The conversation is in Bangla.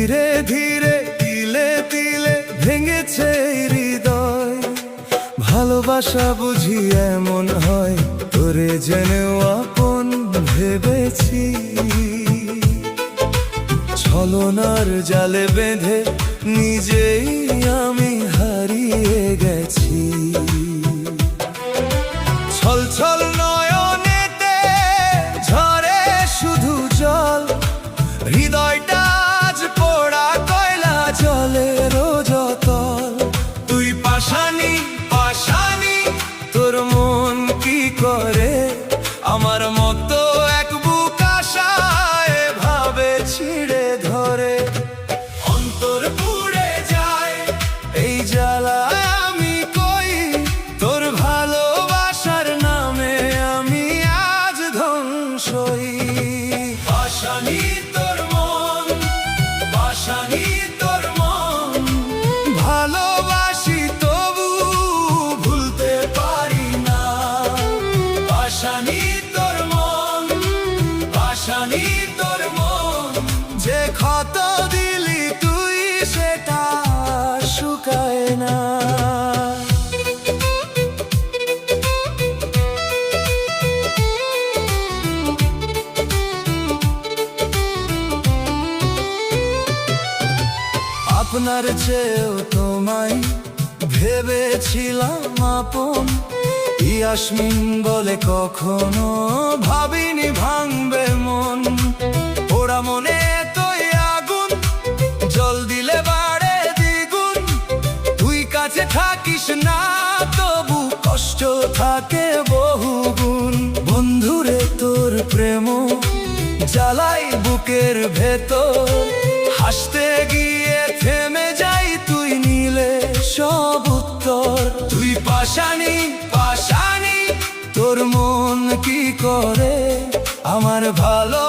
ধীরে ধীরে তিলে তিলে ভেঙেছে এই হৃদয়। ভালোবাসা বুঝি এমন হয়, তোরে জেনেও আপন ভেবেছি। ছলনার জালে বেঁধে নিজেই আমি হারিয়ে গেছি। ছল ছল নয়নেতে ঝরে শুধু জল, হৃদয়টা আজ পোড়া কয়লা জলের জতল। তুই পাশানি পাশানি, তোর মন কি করে আমার মতো এক বুক আশায় ভাবে ছিঁড়ে ধরে। অন্তর পুড়ে যায় এই জ্বালা আমি কই, তোর ভালোবাসার নামে আমি আজ ধ্বংসই। পাশানি তোর মন, পাশানি তোর মন, ভালোবাসি তবু ভুলতে পারি না। পাশানি তোর মন, পাশানি তোর মন, যে ক্ষত দিলি তুই সেটা শুকায় না। আপনার চেয়েও তোমায় ভেবেছিলাম আপন, ইয়াসমিন বলে কখনো ভাবিনি ভাঙবে মন। ওরা মনে তোই আগুন, জল দিলে বাড়ে দ্বিগুণ। তুই কাছে থাকিস না তবু কষ্ট থাকে বহুগুণ। বন্ধুরে তোর প্রেম জ্বালাই বুকের ভেতর, হাসতে গিয়ে থেমে যাই তুই নিলে সব উত্তর। তুই পাশানি পাশানি, তোর মন কি করে আমার ভালো